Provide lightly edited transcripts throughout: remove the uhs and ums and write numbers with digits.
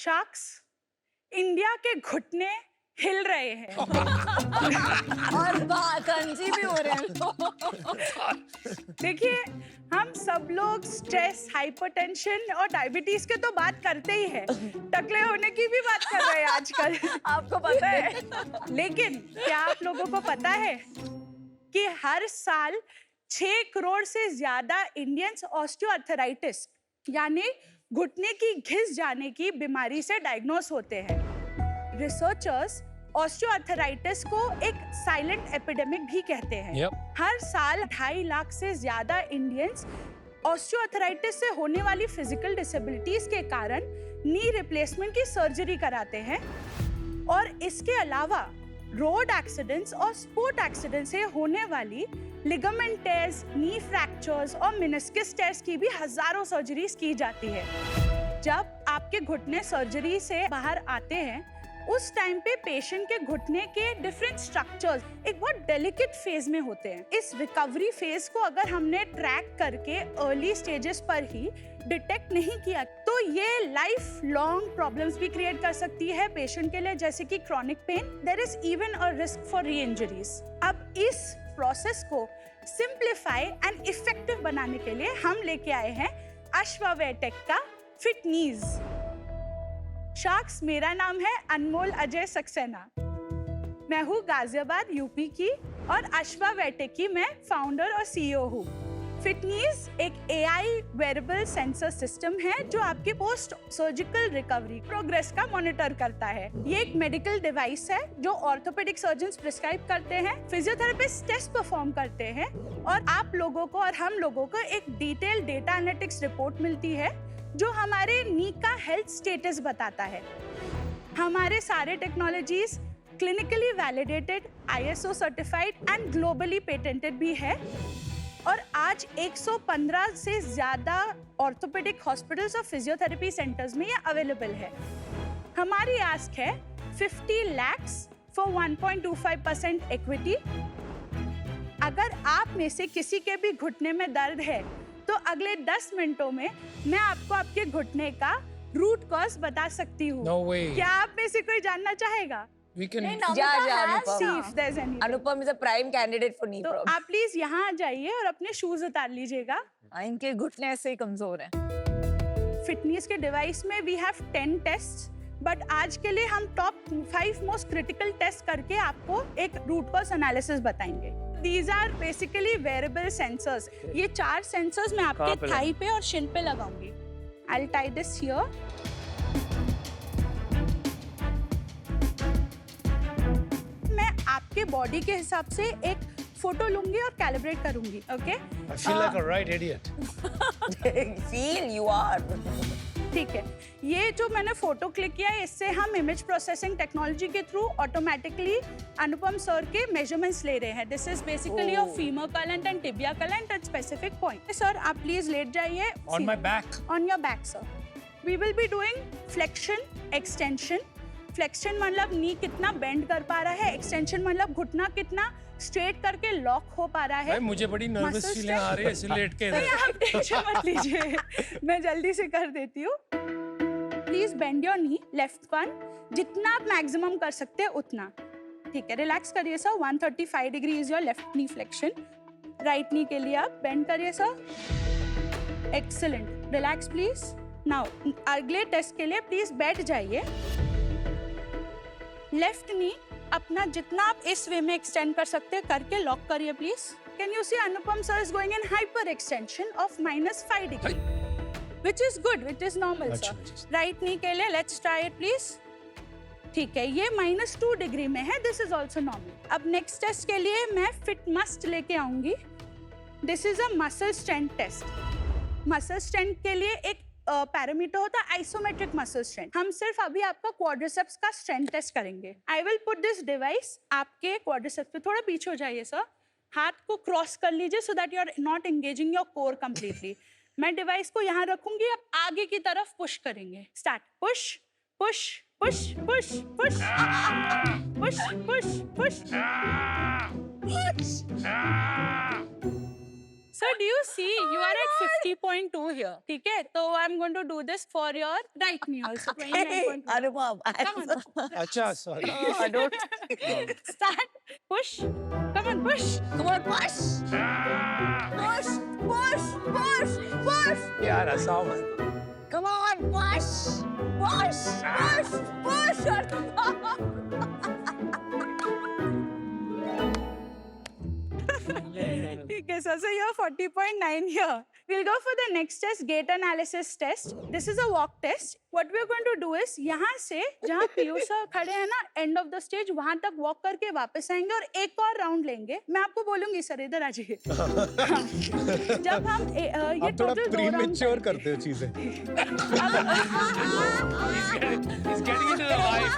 Sharks, India के घुटने हिल रहे हैं। और कंजी भी हो रहे हैं। देखिए, हम सब लोग स्ट्रेस, हाइपरटेंशन और डायबिटीज के तो बात करते ही हैं, टकले होने की भी बात कर रहे हैं आजकल। आपको पता है? लेकिन क्या आप लोगों को पता है कि हर साल 6 करोड़ से ज्यादा इंडियंस ऑस्टियोआर्थराइटिस यानी घुटने की घिस जाने की बीमारी से डायग्नोस होते हैं। रिसर्चर्स ऑस्टियोआर्थराइटिस को एक साइलेंट एपिडेमिक भी कहते हैं। हर साल 2.5 लाख से ज्यादा इंडियंस ऑस्टियोआर्थराइटिस से होने वाली फिजिकल डिसेबिलिटीज के कारण नी रिप्लेसमेंट की सर्जरी कराते हैं। और इसके अलावा रोड एक्सीडेंट्स और स्पोर्ट एक्सीडेंट से होने वाली लिगामेंट टेयर्स, नी फ्रैक्चर्स और मेनिस्कस टेयर्स की भी हजारों सर्जरीज की जाती है। जब आपके घुटने सर्जरी से बाहर आते हैं, उस टाइम पे पेशेंट के घुटने के डिफरेंट स्ट्रक्चर्स एक बहुत डेलिकेट फेज में होते हैं। इस रिकवरी फेज को अगर हमने ट्रैक करके अर्ली स्टेजेस पर ही डिटेक्ट नहीं किया तो ये लाइफ लॉन्ग प्रॉब्लम्स भी क्रिएट कर सकती है पेशेंट के लिए, जैसे कि chronic pain. There is even a risk for reinjuries. अब इस प्रोसेस को सिंप्लीफाई एंड इफेक्टिव बनाने के लिए हम लेके आए हैं अश्वावेटेक का फिट नीज। शार्क्स, मेरा नाम है अनमोल अजय सक्सेना। मैं हूँ गाजियाबाद यूपी की और अश्वावेटेक की मैं फाउंडर और सीईओ हूँ। फिटनीज एक एआई वेरेबल सेंसर सिस्टम है जो आपके पोस्ट सर्जिकल रिकवरी प्रोग्रेस का मॉनिटर करता है। ये एक मेडिकल डिवाइस है जो ऑर्थोपेडिक सर्जन्स प्रिस्क्राइब करते हैं, फिजियोथेरेपिस्ट टेस्ट परफॉर्म करते हैं और आप लोगों को और हम लोगों को एक डिटेल डेटा एनालिटिक्स रिपोर्ट मिलती है जो हमारे नी का हेल्थ स्टेटस बताता है। हमारे सारे technologies clinically validated, ISO certified and globally patented भी है और आज 115 से ज्यादा ऑर्थोपेडिक हॉस्पिटल्स और फिजियोथेरेपी सेंटर्स में ये अवेलेबल है। हमारी आस्क है 50 lakhs फॉर 1.25% इक्विटी। अगर आप में से किसी के भी घुटने में दर्द है तो अगले 10 मिनटों में मैं आपको आपके घुटने का रूट कॉज बता सकती हूँ। No way. क्या आप में से कोई जानना चाहेगा? We can. Anupam is a prime candidate for knee तो problem. आप प्लीज यहाँ आ जाइए और अपने शूज उतार लीजिएगा। इनके घुटने ऐसे ही कमजोर हैं। फिटनेस के डिवाइस में वी हैव 10 टेस्ट, बट आज के लिए हम टॉप 5 मोस्ट क्रिटिकल टेस्ट करके आपको एक रूट कॉज एनालिसिस बताएंगे। These are basically wearable sensors. ये 4 सेंसर्स मैं आपके थाई पे और शिन पे लगाऊंगी। I'll tie this here. मैं आपके बॉडी के हिसाब से एक फोटो लूंगी और कैलिब्रेट करूंगी, okay? I feel like a right idiot. Feel you are. ठीक है, ये जो मैंने फोटो क्लिक किया है इससे हम इमेज प्रोसेसिंग टेक्नोलॉजी के थ्रू ऑटोमेटिकली अनुपम सर के मेजरमेंट्स ले रहे हैं। This is basically of femur कलेंट एंड टिबिया कलेंट एट स्पेसिफिक पॉइंट। सर आप प्लीज लेट जाइए। On my back. On your back, sir. We will be doing flexion, extension. Flexion मतलब नी कितना बेंड कर पा रहा है, एक्सटेंशन मतलब घुटना कितना स्ट्रेट करके लॉक हो पा रहा है। भाई मुझे बड़ी नर्वस फीलिंग आ रही है ऐसे लेट के इधर। आप टेंशन मत लीजिए, मैं जल्दी से कर देती हूँ। Please bend your knee, left one, जितना आप मैक्सिमम कर सकते हैं उतना। ठीक है, रिलैक्स करिए sir. 135 degree is your left knee flexion. Right knee के लिए आप बेंड करिए sir. Excellent, relax please. Now अगले टेस्ट के लिए प्लीज बैठ जाइए। लेफ्ट नी अपना जितना आप इस वे में एक्सटेंड कर सकते हैं करके लॉक करिए please. Can you see Anupam sir is going in hyperextension of -5 degree, which is good, which is normal sir. Right knee के लिए लेट्स ट्राई इट प्लीज। ठीक है, ये -2 डिग्री में है, दिस इज ऑल्सो नॉर्मल। अब next test के लिए मैं फिट मस्ट लेके आऊंगी। This is a muscle strength test. Muscle strength के लिए एक पैरामीटर होता है आइसोमेट्रिक मसल स्ट्रेंथ। हम सिर्फ अभी आपका क्वाड्रिसेप्स का स्ट्रेंथ टेस्ट करेंगे। I will put this device आपके क्वाड्रिसेप्स पे, थोड़ा पीछे हो जाइए सर। हाथ को क्रॉस कर लीजिए so that you are not engaging your core completely. मैं डिवाइस को यहाँ रखूंगी, आप आगे की तरफ पुश करेंगे। Start, push push push push push push push push. So do you see you are at 50.2 here, ठीक है? तो I'm going to do this for your right knee also. 29.2. Anubhav, Come on. Acha, sorry. I don't. Start. Push. Come on, push. Come on, push. Push, push, push, push. यार हंसाओ मत. Come on, push, push, push, push. Anubhav. ठीक है sir, so you're 40.9 here. We'll go for the next test, gait analysis test. This is a walk test. What we're going to do is यहाँ से जहाँ Piyush sir खड़े हैं ना, end of the stage, वहाँ तक walk करके वापस आएंगे और एक और राउंड लेंगे. मैं आपको बोलूंगी सर इधर आ जाइए. जब हम ये आप थोड़ा टोटल 2 राउंड प्रीमेच्योर करते हो चीजें. He's getting into the vibe.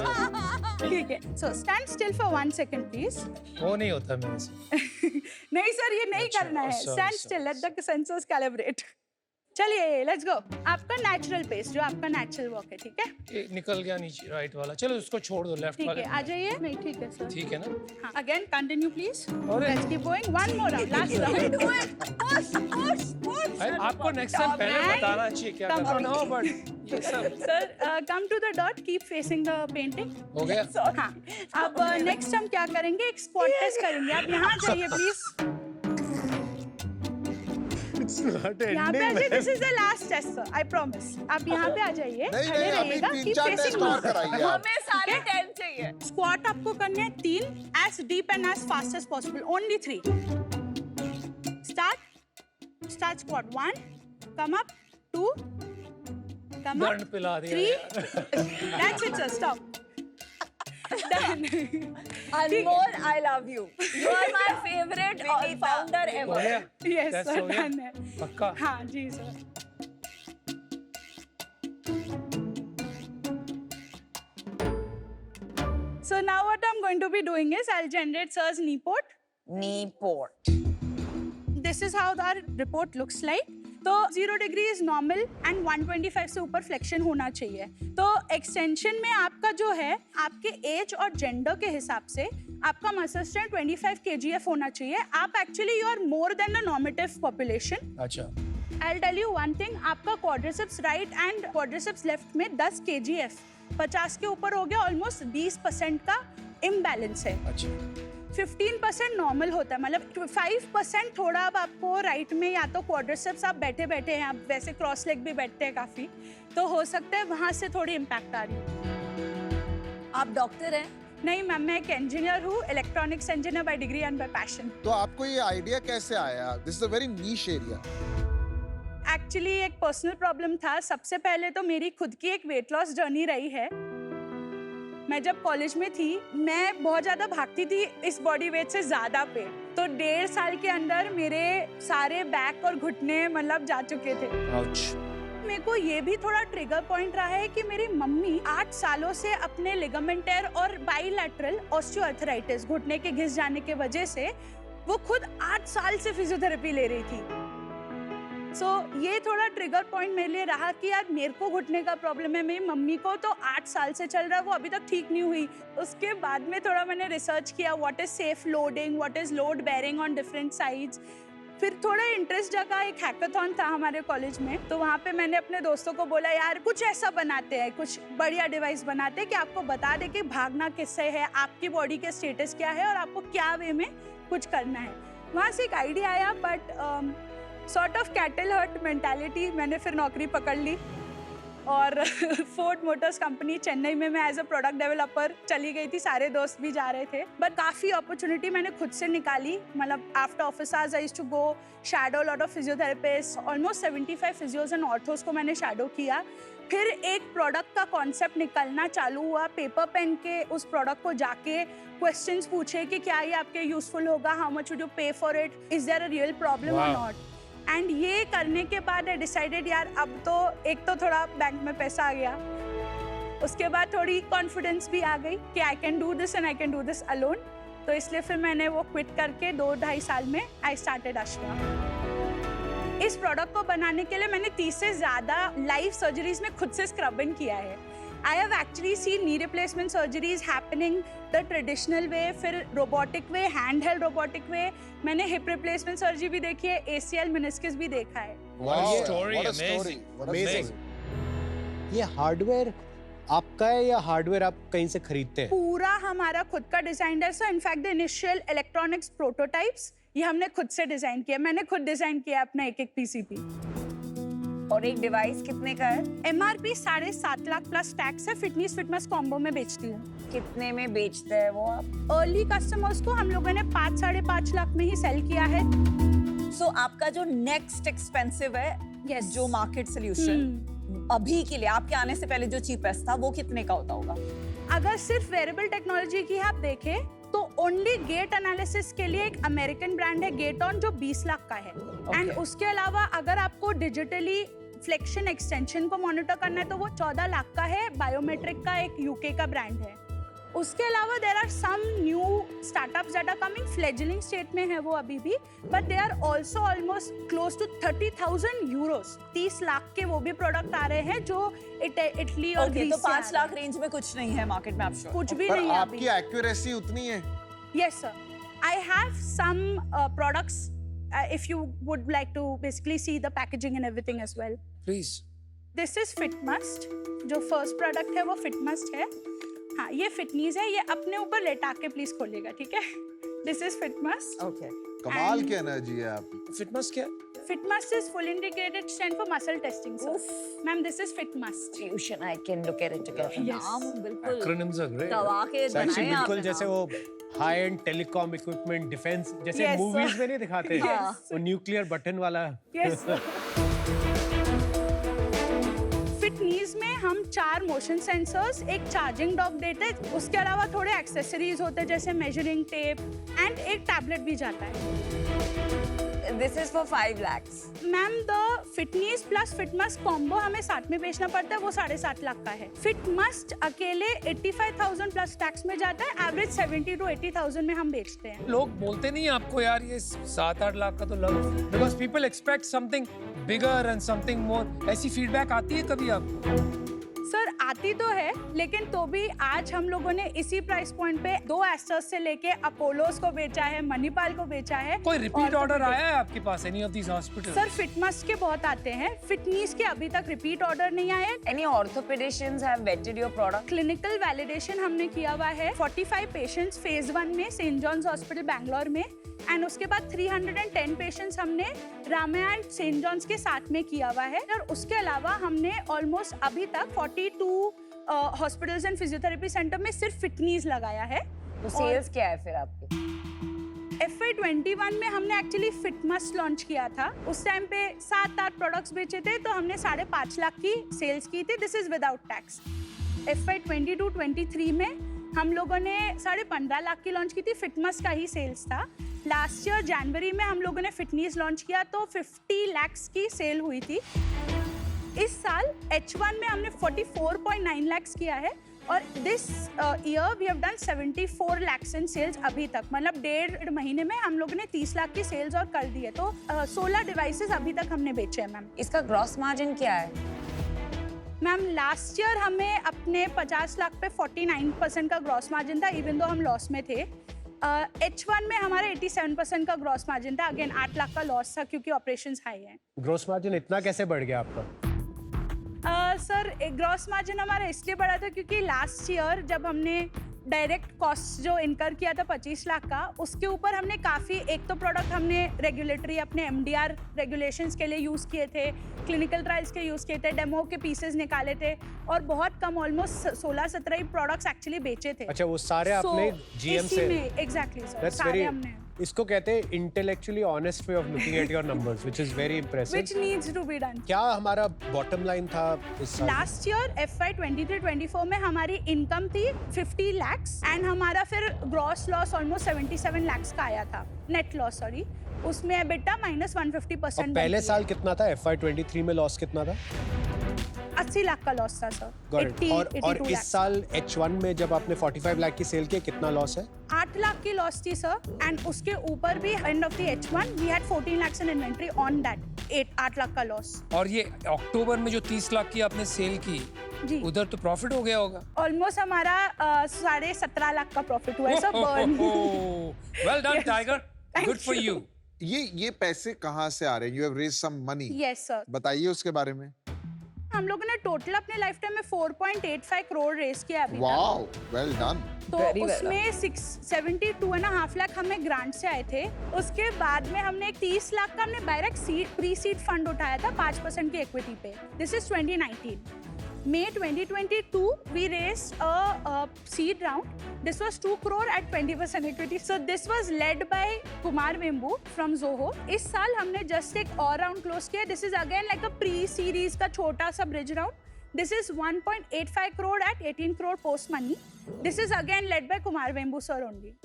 ठीक है. So stand still for 1 second please. वो नहीं होता मेरे से. नहीं सर, ये नहीं अच्छा, करना है. sorry, Stand sorry, still, let the sensors calibrate. चलिए लेट्स गो. आपका नेचुरल पेस, जो आपका नेचुरल वॉक है, ठीक है? ये निकल गया नीचे राइट वाला. चलो उसको छोड़ दो लेफ्ट ठीक वाले. है, आ जाइए. नहीं ठीक है सर. ठीक है ना? हाँ, अगेन कंटिन्यू प्लीज. अरे. Let's keep going. One more round, last round. Push, push, push. अरे आपको नेक्स्ट टाइम पहले man. बताना चाहिए क्या Come करना. on. नो बट ये सब sir come to the dot, keep facing the painting. हो गया. हाँ, अब नेक्स्ट हम क्या करेंगे? एक स्क्वाट टेस्ट करेंगे. आप यहाँ जाइए प्लीज. It's not यहाँ पे आ ending, जाइए. man. This is the last test sir, I promise. आप यहाँ पे आ जाइए, नहीं खड़े नहीं अभी रहिएगा. 3-4 टेस्ट और कराइए आप. हमें सारे 10 चाहिए. स्क्वाट आपको करने हैं 3, as deep and as fast as possible. Only 3. Start squat. 1, come up. 2, come up. दर्द पिला दिया 3. यार. That's it, sir. Stop. Done. Anmol, I love you. You are my favorite founder हो ever. गया. Yes, Test sir. हो गया? Done है. पक्का. हाँ जी sir. So now what I'm going to be doing is I'll generate sir's knee port. Knee port. This is how our report looks like. तो 0 degree is normal and 125 से ऊपर flexion होना चाहिए. तो एक्सटेंशन में आपका जो है, आपके एज और जेंडर के हिसाब से आपका मसल स्ट्रेंथ 25 kgf होना चाहिए. आप actually you are more than the normative population. अच्छा. I'll tell you one thing, आपका quadriceps राइट एंड quadriceps लेफ्ट में 10 kgf 50 के ऊपर हो गया. ऑलमोस्ट 20% का इम्बैलेंस है. अच्छा. 15% नॉर्मल होता है, मतलब 5% थोड़ा. अब आपको राइट में या तो क्वाड्रिसेप्स, आप बैठे बैठे हैं, आप वैसे क्रॉस लेग भी बैठते हैं काफी, तो हो सकता है वहां से थोड़ी इम्पैक्ट आ रही है. आप डॉक्टर हैं? नहीं मैम, मैं एक इंजीनियर हूँ, electronics engineer by degree and bye passion. तो आपको ये आइडिया कैसे आया? This is a very niche area. Actually एक पर्सनल प्रॉब्लम था. सबसे पहले तो मेरी खुद की एक वेट लॉस जर्नी रही है. मैं जब कॉलेज में थी, मैं बहुत ज़्यादा भागती थी इस बॉडी वेट से ज़्यादा पे. तो 1.5 साल के अंदर मेरे सारे बैक और घुटने मतलब जा चुके थे. Ouch. मेरे को ये भी थोड़ा ट्रिगर पॉइंट रहा है कि मेरी मम्मी 8 सालों से अपने लिगामेंट टेयर और बाइलैटरल ऑस्टियोआर्थराइटिस, घुटने के घिस जाने के वजह से, वो खुद 8 साल से फिजियोथेरेपी ले रही थी. सो ये थोड़ा ट्रिगर पॉइंट मेरे लिए रहा कि यार मेरे को घुटने का प्रॉब्लम है, मेरी मम्मी को तो 8 साल से चल रहा है, वो अभी तक ठीक नहीं हुई. उसके बाद में थोड़ा मैंने रिसर्च किया, what is safe loading, what is load bearing on different sides. फिर थोड़ा इंटरेस्ट जगा. एक हैकाथॉन था हमारे कॉलेज में, तो वहाँ पे मैंने अपने दोस्तों को बोला यार कुछ ऐसा बनाते हैं, कुछ बढ़िया डिवाइस बनाते हैं कि आपको बता दे कि भागना किससे है, आपकी बॉडी के स्टेटस क्या है और आपको क्या वे में कुछ करना है. वहाँ से एक आइडिया आया, but sort of cattle herd mentality. मैंने फिर नौकरी पकड़ ली और फोर्ड मोटर्स कंपनी चेन्नई में मैं एज अ प्रोडक्ट डेवलपर चली गई थी. सारे दोस्त भी जा रहे थे, बट काफ़ी अपॉर्चुनिटी मैंने खुद से निकाली. मतलब after office hours I used to go shadow lot of physiotherapist. Almost 75 physios and orthos को मैंने शैडो किया. फिर एक प्रोडक्ट का कॉन्सेप्ट निकलना चालू हुआ. पेपर पेन के उस प्रोडक्ट को जाके क्वेश्चंस पूछे कि क्या ये आपके यूजफुल होगा, how much would you pay for it, is there a real problem और नॉट. एंड ये करने के बाद आई डिसाइडेड यार अब तो एक तो थोड़ा बैंक में पैसा आ गया, उसके बाद थोड़ी कॉन्फिडेंस भी आ गई कि I can do this and I can do this alone. तो इसलिए फिर मैंने वो क्विट करके 2-2.5 साल में आई स्टार्टेड अश्वा. इस प्रोडक्ट को बनाने के लिए मैंने 30 से ज़्यादा लाइव सर्जरीज में खुद से स्क्रबिंग किया है. I have actually seen knee replacement surgeries happening the traditional way, फिर robotic way, handheld robotic way. मैंने hip replacement surgery भी देखी है, ACL meniscus भी देखा है. Wow, story, what a amazing. story. What a Amazing. story. ये hardware आपका है या हार्डवेयर आप कहीं से खरीदते हैं? पूरा हमारा खुद का डिजाइन है sir. In fact the initial electronics prototypes ये हमने खुद से डिजाइन किया. मैंने खुद डिजाइन किया अपना एक PCB. और एक डिवाइस कितने का है? MRP 7.5 लाख प्लस टैक्स है. फिटनेस कॉम्बो में बेचती हूँ. कितने में बेचते हैं वो आप? अर्ली कस्टमर्स को हम लोगों ने 5-5.5 लाख में ही सेल किया है. सो आपका जो नेक्स्ट एक्सपेंसिव है, Yes. जो मार्केट सोल्यूशन अभी के लिए आपके आने से पहले जो चीपेस्ट था वो कितने का होता होगा? अगर सिर्फ वेरेबल टेक्नोलॉजी की आप देखें तो ओनली गेट एनालिसिस के लिए एक अमेरिकन ब्रांड है गेटऑन जो 20 लाख का है. एंड उसके अलावा अगर आपको डिजिटली फ्लेक्शन एक्सटेंशन को मॉनिटर करना है तो वो 14 लाख का है. बायोमेट्रिक का एक यूके का ब्रांड है. उसके अलावा there are some new startups that are coming. Fledgling state में है वो अभी भी, but they are also almost close to 30,000 euros. 30 lakh के वो भी प्रोडक्ट आ रहे हैं जो इटली और ओके, ग्रीस तो से आ 5 रहे लाख हैं. रेंज में कुछ नहीं है मार्केट में, आप श्योर? कुछ भी पर नहीं है आपकी अभी. एक्यूरेसी उतनी है. Yes, sir. I have some products. If you would like to basically see the packaging and everything as well. Please. This is FitMust. जो first product है वो FitMust है. हाँ, ये फिटनीज है. ये अपने ऊपर लेटा के प्लीज खोलिएगा, ठीक है? This is FitMust. ओके. कमाल And- की एनर्जी है आपकी. फिटनेस क्या? FitMust is full integrated stand for muscle testing, sir. Ma'am, this is FitMust. Fusion, I can look at it together. Yes. नाम बिल्कुल Acronyms are great. दवा के actually बनाए बिल्कुल आपने जैसे नाम. वो high end telecom equipment defence जैसे Yes, मूवीज sir. में नहीं दिखाते Yes. वो न्यूक्लियर बटन वाला. Yes, sir. फिटनीज में हम 4 मोशन सेंसर्स, एक चार्जिंग डॉक देते हैं. उसके अलावा थोड़े एक्सेसरीज होते हैं जैसे मेजरिंग टेप एंड एक टैबलेट भी जाता है. This is for 5 lakhs. Ma'am the Fitknees plus Fitmust combo हमें साथ में बेचना पड़ता है, वो 7.5 लाख का है. फिटमस्ट अकेले 85,000 प्लस टैक्स में जाता है. एवरेज 70 to 80,000 में हम बेचते हैं. लोग बोलते नहीं आपको यार ये 7-8 लाख का तो लग, because people expect something bigger and something more. ऐसी फीडबैक आती है कभी आपको? सर आती तो है, लेकिन तो भी आज हम लोगों ने इसी प्राइस पॉइंट पे 2 एस्टर्स से लेके अपोलोस को बेचा है, मणिपाल को बेचा है. कोई रिपीट और ऑर्डर तो आया है आपके पास any of these hospital? Sir Fitmust के बहुत आते हैं. फिटनीज के अभी तक रिपीट ऑर्डर नहीं आए. Any orthopedicians have vetted your product? Clinical validation हमने किया हुआ है 45 पेशेंट्स फेज 1 में सेंट जॉन्स हॉस्पिटल बैंगलोर में. एंड उसके बाद 310 पेशेंट्स हमने रामा एंड सेंट जॉन्स के साथ में किया हुआ है. और उसके अलावा हमने ऑलमोस्ट अभी तक 42 हॉस्पिटल्स एंड फिजियोथेरेपी सेंटर में सिर्फ फिटनीज लगाया है. तो सेल्स क्या है फिर आपके? FY21 में हमने एक्चुअली फिटमस्ट लॉन्च किया था. उस टाइम पे 7-8 प्रोडक्ट्स बेचे थे तो हमने 5.5 लाख की सेल्स की थी. This is without tax. FY22-23 में हम लोगों ने 15.5 लाख की लॉन्च की थी. फिटमस्ट का ही सेल्स था. लास्ट ईयर जनवरी में हम लोगों ने फिटनीज लॉन्च किया तो 50 लाख्स की सेल हुई थी. इस साल H1 में हमने 44.9 लाख्स किया है. और this year we have done 74 lakhs in sales अभी तक. मतलब 1.5 महीने में हम लोगों ने 30 लाख की सेल्स और कर दी है. तो 16 डिवाइसेस अभी तक हमने बेचे हैं मैम. इसका ग्रॉस मार्जिन क्या है? मैम लास्ट ईयर हमें अपने 50 लाख पे 49% का ग्रॉस मार्जिन था, इवन दो हम लॉस में थे. H1 में हमारे 87% का ग्रॉस मार्जिन था. अगेन 8 लाख का लॉस था क्योंकि ऑपरेशंस हाई है. ग्रोस मार्जिन इतना कैसे बढ़ गया आपका? सर ग्रॉस मार्जिन हमारा इसलिए बढ़ा था क्योंकि लास्ट ईयर जब हमने डायरेक्ट कॉस्ट जो इनकर किया था 25 लाख का, उसके ऊपर हमने काफ़ी, एक तो प्रोडक्ट हमने रेगुलेटरी अपने MDR रेगुलेशंस के लिए यूज़ किए थे, क्लिनिकल ट्रायल्स के यूज़ किए थे, डेमो के पीसेस निकाले थे और बहुत कम ऑलमोस्ट 16-17 ही प्रोडक्ट्स एक्चुअली बेचे थे. अच्छा वो सारे आपने GM से? एग्जैक्टली सर, That's सारे very, हमने. इसको कहते हैं intellectually honest way of looking at your numbers which is very impressive. Which needs to be done. क्या हमारा बॉटम लाइन था इस साल? लास्ट ईयर FY23-24 में हमारी इनकम थी 50 लाख्स एंड हमारा फिर ग्रॉस लॉस ऑलमोस्ट 77 लाख्स का आया था. Net loss sorry. उसमें EBITDA -150%. और पहले साल कितना था? FY23 में लॉस कितना था? 85 लाख का लॉस था सर। Got it. 80, और 82 इस लाख। साल H1 में जब आपने 45 लाख की सेल की कितना लॉस है? 8 लाख की लॉस थी सर, एंड उसके ऊपर भी end of the H1 we had 14 lakh in inventory on that 8 lakh का लॉस। और ये अक्टूबर में जो 30 लाख की आपने सेल की, जी उधर तो प्रॉफिट हो गया होगा। ऑलमोस्ट हमारा 17.5 लाख का प्रॉफिट हुआ है sir burn. Well done Yes. Tiger, Thank good for you. You. ये पैसे कहाँ से आ रहे हैं? You have raise some money. Yes sir, बताइए उसके बारे में। हम लोगों ने टोटल अपने लाइफ टाइम में 4.85 करोड़ रेस किया अभी तक। Wow, well done. तो Very well उसमें 72.5 लाख हमें ग्रांट से आए थे। उसके बाद में हमने एक 30 लाख का हमने direct seed pre seed fund उठाया था 5% की इक्विटी पे। This is 2019। May 2022 we raised a seed round. This was 2 crore at 20% equity. So this was led by Kumar Vembu from Zoho. इस साल हमने just एक और राउंड क्लोज किया। This is again like a pre-series का छोटा सा bridge round. This is 1.85 crore at 18 crore post money. This is again led by Kumar Vembu sir only.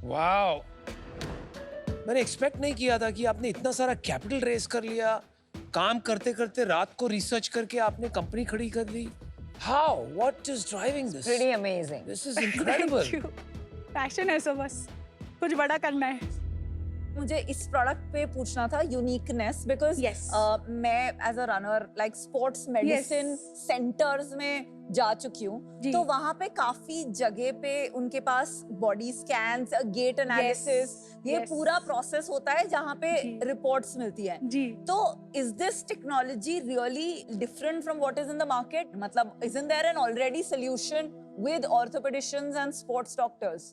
Wow, मैंने एक्सपेक्ट नहीं किया था कि आपने इतना सारा कैपिटल रेस कर लिया। काम करते करते रात को रिसर्च करके आपने कंपनी खड़ी कर ली। How, what is driving this? Pretty amazing. This is incredible. Thank you. Passion है सो बस, कुछ बड़ा करना है। मुझे इस प्रोडक्ट पे पूछना था यूनिकनेस बिकॉज Yes. मैं as a runner like sports medicine centres में जा चुकी हूँ, जी। तो वहाँ पे काफी जगह पे उनके पास बॉडी स्कैन्स, गेट एनालिसिस, ये Yes. पूरा प्रोसेस होता है जहाँ पे जी। रिपोर्ट्स मिलती है। जी तो is this technology really different from what is in the market? मतलब isn't there an already solution with orthopedicians and sports doctors?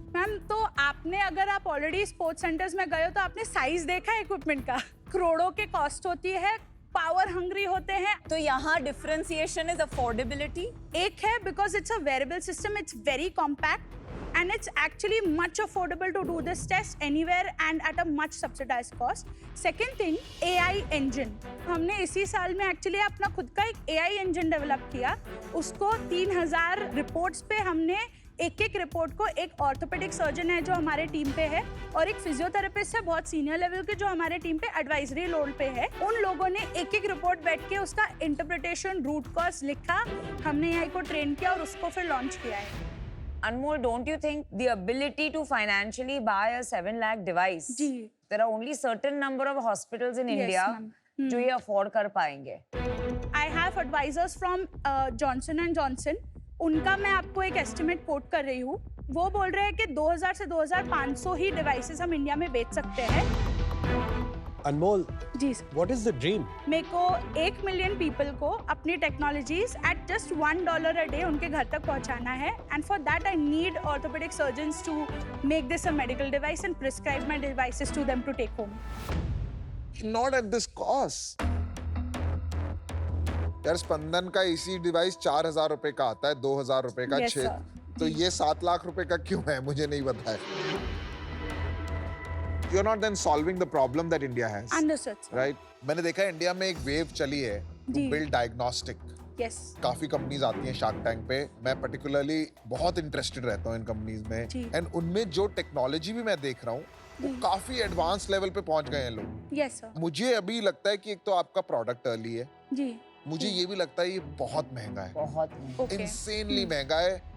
Ma'am, तो आपने अगर आप ऑलरेडी स्पोर्ट्स सेंटर्स में गए हो तो आपने साइज देखा है इक्विपमेंट का? करोड़ों के कॉस्ट होती है, पावर हंग्री होते हैं। तो यहाँ डिफरेंशिएशन इज अफोर्डेबिलिटी। एक है because it's a wearable system, it's very compact and it's actually much affordable to do this test anywhere and at a much subsidized cost. Second thing, AI engine. हमने इसी साल में actually अपना खुद का एक AI engine डेवलप किया। उसको 3000 रिपोर्ट्स पे हमने एक एक रिपोर्ट को एक ऑर्थोपेडिक सर्जन है जो हमारे टीम पे है और एक फिजियोथेरेपिस्ट है बहुत सीनियर लेवल के जो हमारे टीम पे एडवाइजरी रोल पे है। उन लोगों ने एक एक रिपोर्ट बैठ के उसका इंटरप्रिटेशन, रूट कॉज लिखा, हमने AI को ट्रेन किया और उसको फिर लॉन्च किया है। Anmol, don't you think the ability to financially buy a 7 lakh device? Ji There are only certain number of hospitals in Yes, India ma'am. जो ये afford कर पाएंगे. I have advisors from Johnson and Johnson. उनका मैं आपको एक estimate coat कर रही हूँ। वो बोल रहे हैं कि 2000 से 2500 ही डिवाइसेस हम इंडिया में बेच सकते हैं। Anmol, ji what is the dream? मेरे को 1 मिलियन पीपल को अपनी technologies at just $1 a day उनके घर तक पहुंचाना है and for that I need orthopaedic surgeons to make this a medical device and prescribe my devices to them to take home. Not at this cost. यार स्पंदन का इसी device 4000 रुपए का आता है, 2000 रुपए का Yes, 6, sir. तो ये 7 लाख रुपए का क्यों है? मुझे नहीं पता है। You're not then solving the problem that India has, understood right? मैंने देखा है इंडिया में एक वेव चली है to जी। build diagnostic. यस काफी कंपनीज आती हैं शार्क टैंक पे। मैं पर्टिकुलरली बहुत इंटरेस्टेड रहता हूँ इन कंपनीज में जी। एंड उनमें जो टेक्नोलॉजी भी मैं देख रहा हूँ वो काफी एडवांस लेवल पे पहुंच गए हैं लोग। यस सर मुझे अभी लगता है कि एक तो आपका प्रोडक्ट अर्ली है, जी मुझे ये भी लगता है ये बहुत महंगा है, बहुत ओके इंसेनली महंगा है।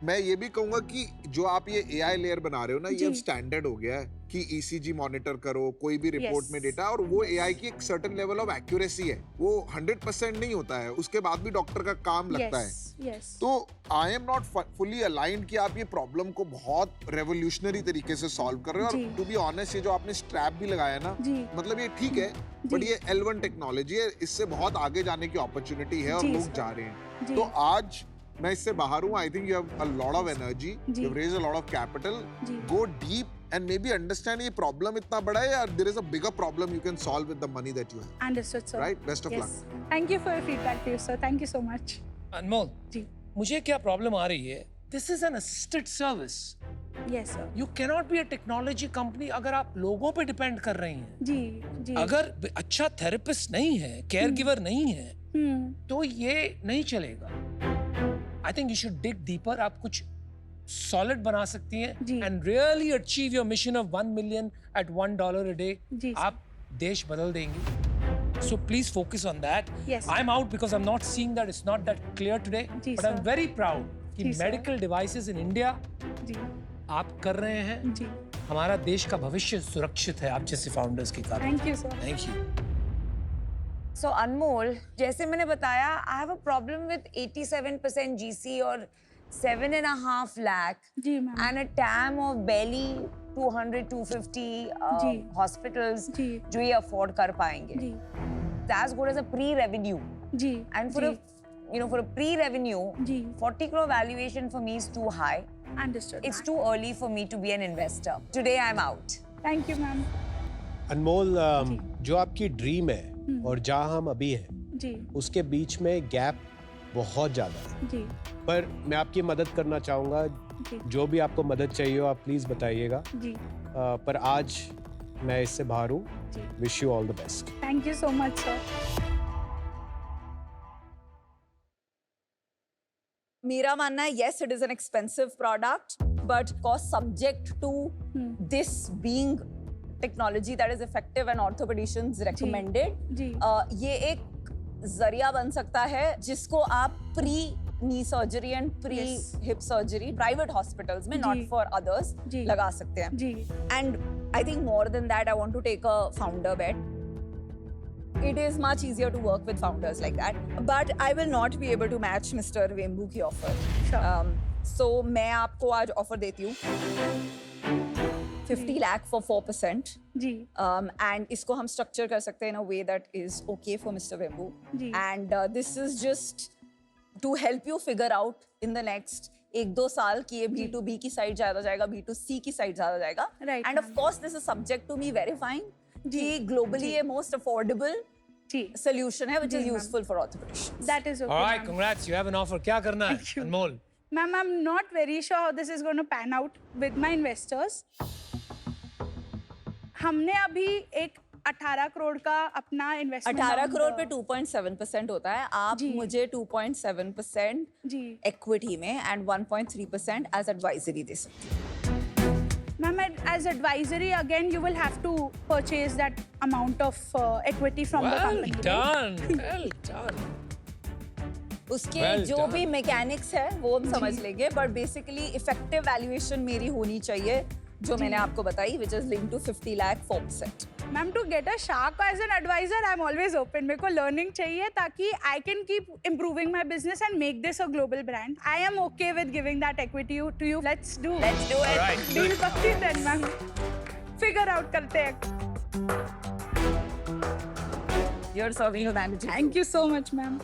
मैं ये भी कहूंगा कि जो आप ये AI लेयर बना रहे हो ना, ये अब जी। स्टैंडर्ड हो गया है कि ECG मॉनिटर करो, कोई भी रिपोर्ट Yes. में डेटा, और वो AI की एक सर्टेन लेवल ऑफ एक्यूरेसी है। वो 100% नहीं होता है, उसके बाद भी डॉक्टर का काम लगता है। यस यस तो I am not fully aligned कि आप ये प्रॉब्लम को बहुत रेवोल्यूशनरी तरीके से सॉल्व कर रहे हो। और जी। टू बी ऑनेस्ट, ये जो आपने स्ट्रैप भी लगाया ना, जी मतलब ये ठीक है, बट जी। ये L1 टेक्नोलॉजी है, इससे बहुत आगे जाने की अपॉर्चुनिटी है और जी, लोग सर। जा रहे हैं। जी तो आज मैं इससे बाहर हूँ। I think you have a lot of energy, जी। You have raised a lot of capital. जी go deep and maybe understand ये प्रॉब्लम इतना बड़ा है, या there is a bigger problem you can solve with the money that you have, understood sir right? Best of yes luck. Thank you for your feedback to sir, thank you so much. Anmol, ji मुझे क्या problem आ रही है? This is an assisted service. Yes sir you cannot be a technology company अगर आप लोगों पे depend कर रही हैं। जी जी अगर अच्छा थेरेपिस्ट नहीं है, केयर गिवर नहीं है, हम्म तो ये नहीं चलेगा। I think you should dig deeper. आप कुछ सॉलिड बना सकती हैं जी। And really achieve your mission of 1 million at $1 a day. जी, sir. आप देश बदल देंगी। So please focus on that. Yes. I'm out because I'm not seeing that. It's not that clear today. Ji, But I'm sir. very proud कि जी, sir. medical devices in India जी आप कर रहे हैं. जी हमारा देश का भविष्य सुरक्षित है आप जैसे फाउंडर्स के कारण. Thank you sir Thank you. So Anmol, जैसे मैंने बताया, I have a problem with 87% GC और 7.5 lakh जी ma'am and a TAM of barely 200-250 जी। hospitals जी। जो ये afford कर पाएंगे. जी It's as good as a pre-revenue. जी And for जी, a pre-revenue, जी 40 crore valuation for me is too high. Understood It's too early for me to be an investor. Today I'm out. Thank you ma'am Anmol, जो आपकी dream है और जहाँ हम अभी हैं जी उसके बीच में गैप बहुत ज़्यादा है, जी पर मैं आपकी मदद करना चाहूँगा. जी जो भी आपको मदद चाहिए हो आप प्लीज़ बताइएगा. जी पर आज मैं इससे बाहर हूँ. जी wish you all the best. Thank you so much sir मेरा मानना है yes it is an expensive product but cost subject to this being technology that is effective and orthopedicians recommended. जी ये एक जरिया बन सकता है जिसको आप pre knee surgery and pre Yes. Hip surgery private hospitals में नॉट जी। फॉर अदर्स जी। लगा सकते हैं. जी And I think more than that, I want to take a founder bet. It is much easier to work with founders like that. But I will not be able to match Mr. Vembu की offer. Sure. So मैं आपको आज offer देती हूँ 50 lakh for 4%. Ji And इसको हम structure कर सकते हैं in a way that is okay for Mr. Vembu. Ji. And this is just to help you figure out in the next 1-2 साल कि ये B2B की साइड ज्यादा जाएगा, B2C की साइड ज्यादा जाएगा. Right, And of ma'am. course this is subject to me verifying जी, कि globally ये most affordable जी solution है which जी, is ma'am. useful for orthopedicians. That is All okay right, congrats. You have an offer. क्या करना है? Thank you. Anmol. Ma'am, I'm not very sure how this is going to pan out with my investors. हमने अभी एक 18 करोड़ का अपना investment 18 crore पे 2.7% होता है. आप जी। मुझे 2.7% जी equity में and 1.3% as advisory दे सकती हैं. Ma'am as advisory again you will have to purchase that amount of equity from the Well company done. Well done. उसके Well जो done. भी मैकेनिक्स है वो हम समझ लेंगे बट बेसिकली इफेक्टिव वैल्यूएशन मेरी होनी चाहिए जो मैंने आपको बताई which is link to 50 lakh 4%. Ma'am to get a shark as an advisor I am always open. मेरे को लर्निंग चाहिए ताकि I can keep improving my business and make this a global brand. I am okay with giving that equity to you. Let's do Let's do it. All right. Deal पक्की then ma'am. Figure out करते हैं. You're serving your manager. Thank you so much ma'am.